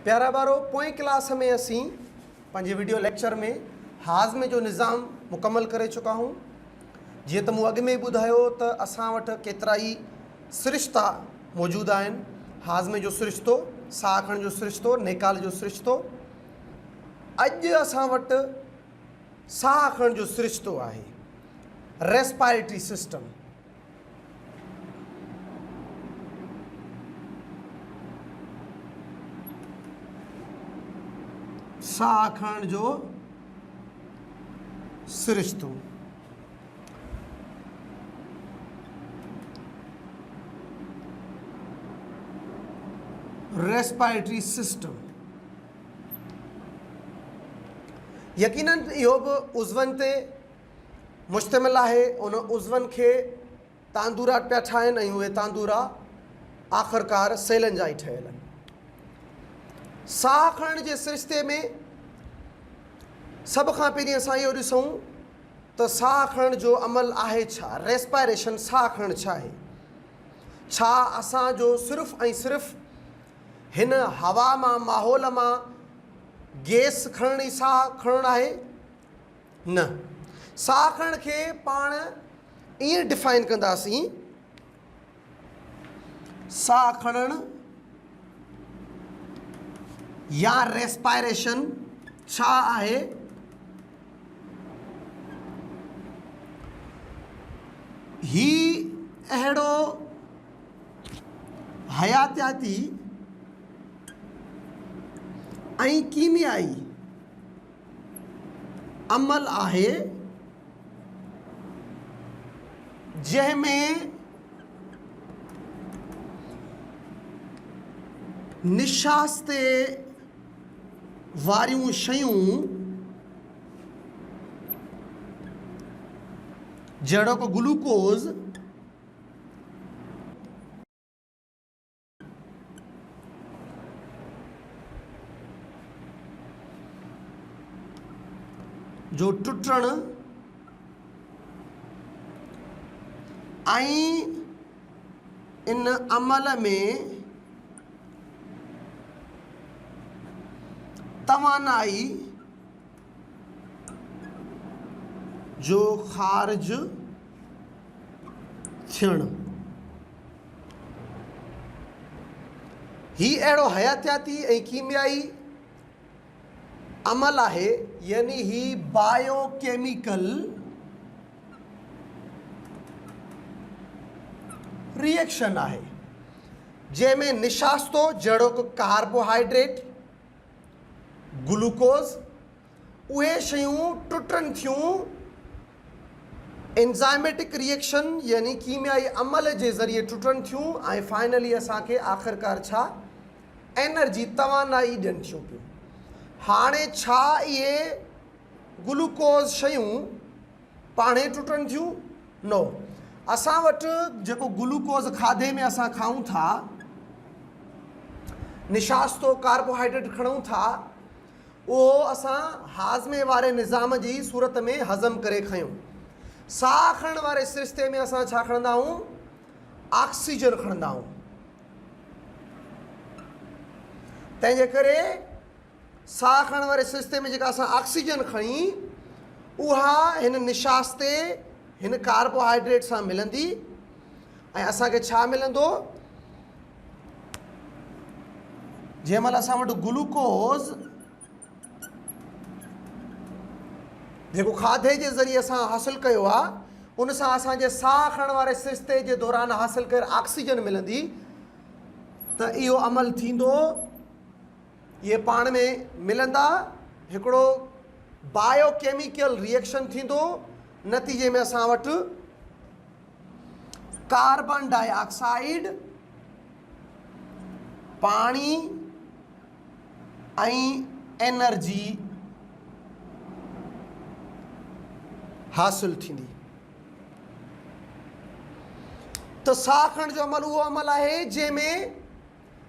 प्यारा बारो पोएं क्लास में असीं पंहिंजे वीडियो लेक्चर में हाज़मे जो निज़ाम मुकम्मल करे चुका हूँ। जीअं त मूं अॻु में ॿुधायो त असां वटि केतिरा ई सिरिश्ता मौजूदु आहिनि। हाज़मे जो सिरिश्तो, साह खणण जो सिरिश्तो, नेकाल जो सिरिश्तो। अॼु असां वटि साह खणण जो सिरिश्तो आहे, रेस्पायरेटरी सिस्टम। साह खणण जो सिरिश्तो। रेस्पायरेटरी सिस्टम यकीनन इहो बि उज़वनि ते मुश्तमिल आहे। उन उज़वनि खे तांदूरा पिया ठाहिनि ऐं उहे तांदूरा आख़िरकार सेलनि जा ई ठहियल आहिनि। साह खणण जे सिरिश्ते में सभ खां पहिरीं असां इहो ॾिसूं त साह खणण जो अमल आहे छा, रेस्पायरेशन साह खणण छा आहे। छा असांजो सिर्फ़ु ऐं सिर्फ़ु हिन हवा मां, माहौल मां गैस खणण ई साह खणणु आहे? न, साह खणण खे पाण ईअं डिफाइन कंदासीं, साह खणण या रेस्पायरेशन छा आहे? ही अहिड़ो हयातियाती ऐं कीमियाई अमल आहे जंहिंमें निश्वास ते वारियूं शयूं जहिड़ो को ग्लूकोज़ जो टुटण ऐं इन अमल में तवानाई जो ख़ारिज थियण, ही अहिड़ो हयातियाती ऐं कीमियाई अमल आहे, यानी ही बायोकेमिकल रिएक्शन आहे जंहिंमें निशास्तो जहिड़ो को कार्बोहाइड्रेट, ग्लूकोज़, उहे शयूं टुटनि थियूं एंजाइमेटिक रिएक्शन यानी कीमियाई अमल जे ज़रिए टुटनि थियूं ऐं फाइनली असांखे आख़िरकार छा, एनर्जी, तवानाई ॾियनि थियूं पियूं। हाणे छा इहे ग्लूकोज़ शयूं पाणे टुटनि थियूं? नो, असां वटि जेको ग्लूकोज़ खाधे में असां खाऊं था, निशास्तो कार्बोहाइड्रेट खणूं था, उहो असां हाज़मे वारे निज़ाम जी सूरत में हज़म करे खयूं। साह खणण वारे सिरिश्ते में असां छा खणंदा आहियूं? ऑक्सीजन खणंदा आहियूं। तंहिंजे करे साह खणण वारे सिरिश्ते में जेका असां ऑक्सीजन खणी, उहा हिन निशास ते, हिन कार्बोहाइड्रेट सां मिलंदी ऐं असांखे छा मिलंदो? जंहिं महिल असां वटि ग्लूकोज़ जेको खाधे जे ज़रिए असां हासिलु कयो आहे, उन सां असांजे साह खणण वारे सिरिश्ते जे दौरान हासिलु कयल ऑक्सीजन मिलंदी, त इहो अमल थींदो, इहे पाण में मिलंदा, हिकिड़ो बायोकेमिकल रिएक्शन थींदो, नतीजे में असां वटि कार्बन डाइऑक्साइड, पाणी ऐं एनर्जी हासिलु थींदी। त साह खणण जो अमल उहो अमल आहे जंहिंमें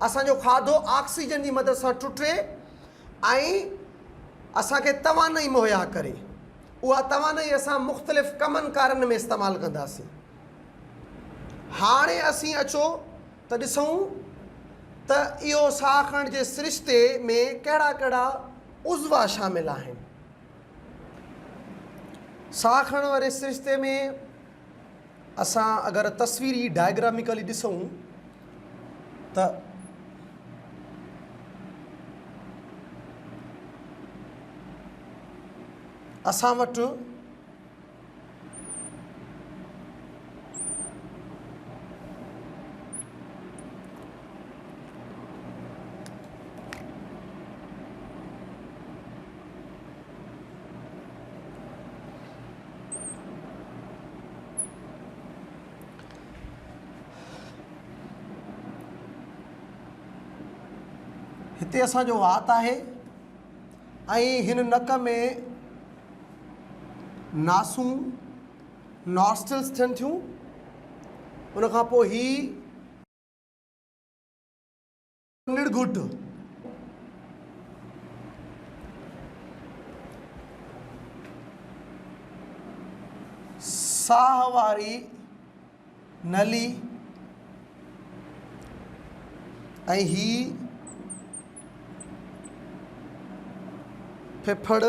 असांजो खाधो ऑक्सीजन जी मदद सां टुटे ऐं असांखे तवानाई मुहैया करे। उहा तवानाई असां मुख़्तलिफ़ कमनि कारनि में इस्तेमालु कंदासीं। हाणे असीं अचो त ॾिसूं त इहो साह खणण जे सिरिश्ते में कहिड़ा कहिड़ा उज़वा शामिल आहिनि। साह खणण वारे सिरिश्ते में असां अगरि तस्वीरी डायग्रामिकली ॾिसूं त असां वटि हिते असांजो वात आहे ऐं हिन नक में नासूं नॉस्ट्रल्स थियनि थियूं। उन खां पोइ ही निड़घुट, साह वारी नली ऐं ही फिफड़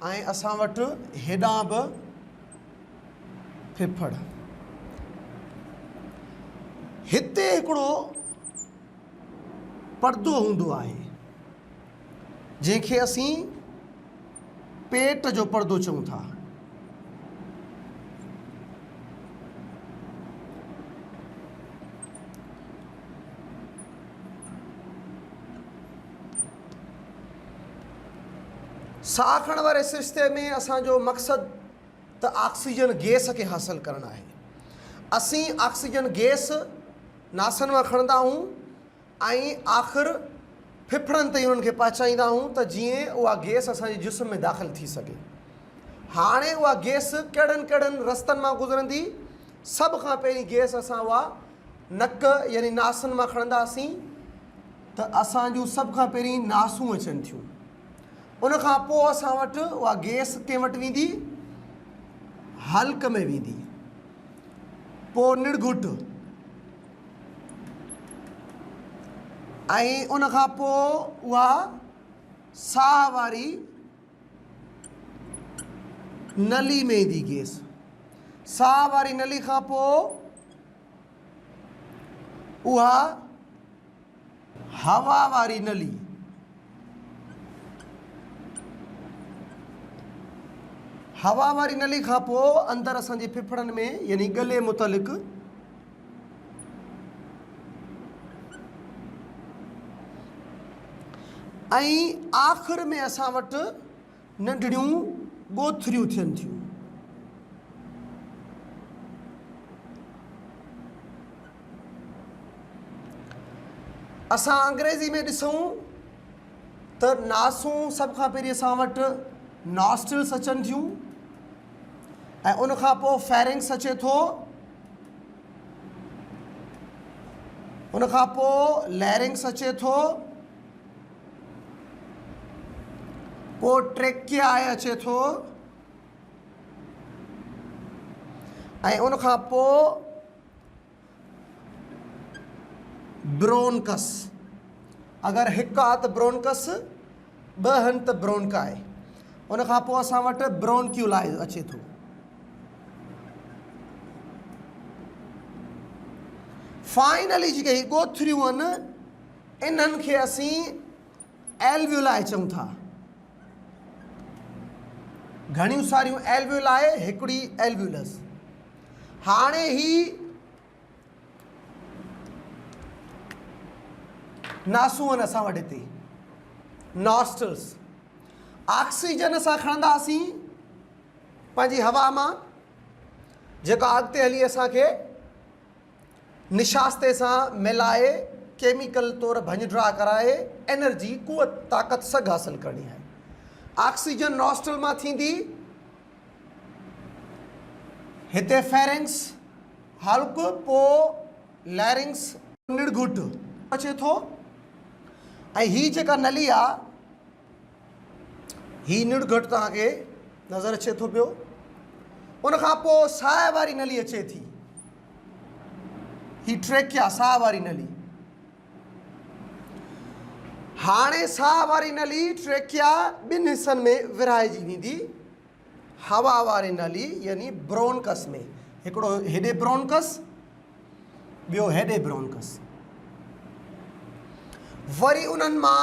ऐं असां वटि हेॾां बि फिफड़। हिते हिकिड़ो पर्दो हूंदो आहे जंहिंखे असीं पेट जो पर्दो चऊं था। साह खणण वारे सिरिश्ते में असांजो मक़सदु त ऑक्सीजन गैस खे हासिलु करणु आहे। असीं ऑक्सीजन गैस नासनि मां खणंदा आहियूं ऐं आख़िर फिफड़नि ताईं उन्हनि खे पहुचाईंदा आहियूं त जीअं उहा गैस असांजे जिस्म में दाख़िल थी सघे। हाणे उहा गैस कहिड़नि कहिड़नि रस्तनि मां गुज़रंदी। सभ खां पहिरीं गैस असां उहा नक यानी नासनि मां खणंदासीं त असांजूं सभ खां पहिरीं नासूं अचनि थियूं। उन खां पोइ असां वटि उहा गैस कंहिं वटि वेंदी, हल्क में वेंदी, पोइ निड़घुट ऐं उन खां पोइ उहा साह वारी नली में ईंदी गैस। साह वारी नली खां पोइ उहा हवा वारी नली, हवा वारी नली खां पोइ अंदरि असांजे फिफड़नि में यानी गले मुतलिक़ ऐं आख़िर में असां वटि नंढड़ियूं ॻोथरियूं थियनि थियूं। असां अंग्रेज़ी में ॾिसूं त नासूं सभ खां पहिरीं असां वटि नॉस्ट्रल्स अचनि थियूं ऐं उन खां पोइ फेरिंग्स अचे थो, उन खां पोइ लैरिंग्स अचे थो, पोइ ट्रेकियाए अचे थो ऐं उन खां पोइ ब्रोनकस। अगरि हिकु आहे त ब्रोनकस, ॿ आहिनि त ब्रोनका आहे। उन खां पोइ असां वटि ब्रोनक्यूलाई अचे थो। फाइनली जेके ॻोथरियूं आहिनि इन्हनि खे असीं एल्व्यूलाई चऊं था। घणियूं सारियूं एल्व्यूलाई, हिकिड़ी एल्व्यूलस। हाणे ही नासूं आहिनि असां वटि हिते, नॉस्ट्रल्स। ऑक्सीजन असां खणंदासीं पंहिंजी हवा मां, जेका अॻिते हली असांखे निशास्ते सां मिलाए केमिकल तौरु भंजड्रा कराए एनर्जी क़ुवत ताक़त सघ हासिलु करणी आहे। ऑक्सीजन नॉस्ट्रल मां थींदी, हिते फेरिंग्स हल्क, पोइ लैरिंग्स निड़घुट अचे थो ऐं ही जेका नली आहे ही निड़घुट तव्हांखे नज़र अचे थो पियो। उन खां पोइ साह वारी नली अचे थी, ही ट्रेकिया साह वारी नली। हाणे साह वारी नली ट्रेकिया ॿिनि हिसनि में विरहाइजी वेंदी। हवा वारी नली यानी ब्रोंकस में, हिकिड़ो हेॾे ब्रोंकस, ॿियो हेॾे ब्रोंकस। वरी उन्हनि मां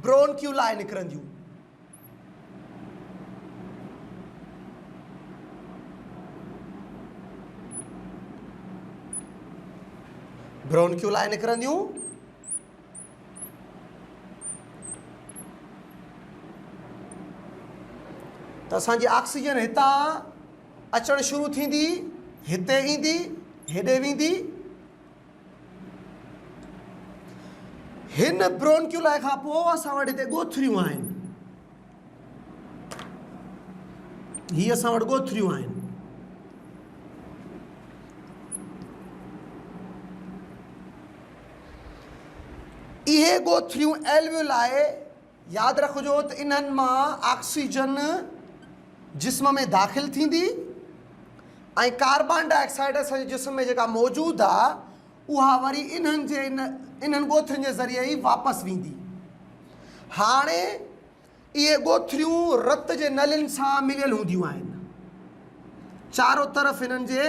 ब्रोंक्यूलाई निकिरंदियूं। ब्रोंक्यूलाई निकिरंदियूं। त असांजी ऑक्सीजन हितां अचणु शुरू थींदी, हिते ईंदी, हेॾे वेंदी। हिन ब्रोंक्यूलाई खां पोइ असां वटि हिते ॻोथरियूं आहिनि। हीअ असां वटि ॻोथरियूं आहिनि। इहे ॻोथरियूं एल्वियोलाई, यादि रखिजो त इन्हनि मां ऑक्सीजन जिस्म में दाख़िल थींदी ऐं कार्बन डाइऑक्साइड असांजे जिस्म में जेका मौजूदु आहे उहा वरी इन्हनि ॻोथरियुनि जे ज़रिए ई वापसि वेंदी। हाणे इहे ॻोथरियूं रत जे नलियुनि सां मिलियल हूंदियूं आहिनि। चारों तरफ़ हिननि जे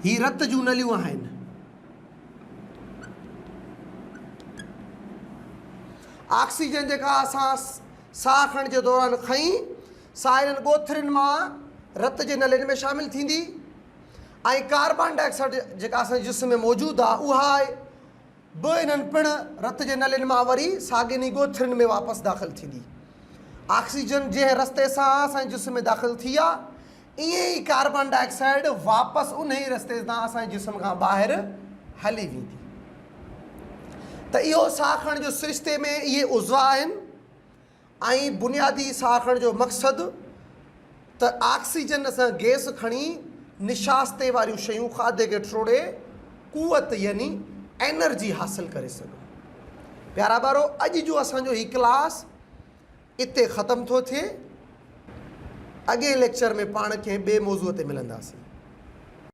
ही रत जूं नलियूं आहिनि। ऑक्सीजन जेका असां साह खणण जे दौरान खई, साह हिननि ॻोथरियुनि मां रत जे नलियुनि में शामिलु थींदी ऐं कार्बन डाइऑक्साइड जेका असांजे जिस्म में मौजूदु आहे उहा बि इन्हनि पिणु रत जे नलियुनि मां वरी साॻियुनि ॻोथरियुनि में वापसि दाख़िल थींदी। ऑक्सीजन जंहिं रस्ते सां असांजे जिस्म में दाख़िल थी आहे, ईअं ई कार्बन डाइऑक्साइड वापसि उन ई रस्ते सां असांजे जिस्म खां ॿाहिरि हली वेंदी। त इहो साह खणण जो सिरिश्ते में इहे उज़वा आहिनि ऐं बुनियादी साह खणण जो मक़सदु त ऑक्सीजन असां गैस खणी निशास्ते वारियूं शयूं खाधे खे टोड़े कुवत यानी एनर्जी हासिलु करे सघूं। प्यारा ॿारो, अॼु जो असांजो हीउ क्लास इते ख़तमु थो थिए। अॻे लेक्चर में पाण खे ॿिए मौज़ूअ ते मिलंदासीं।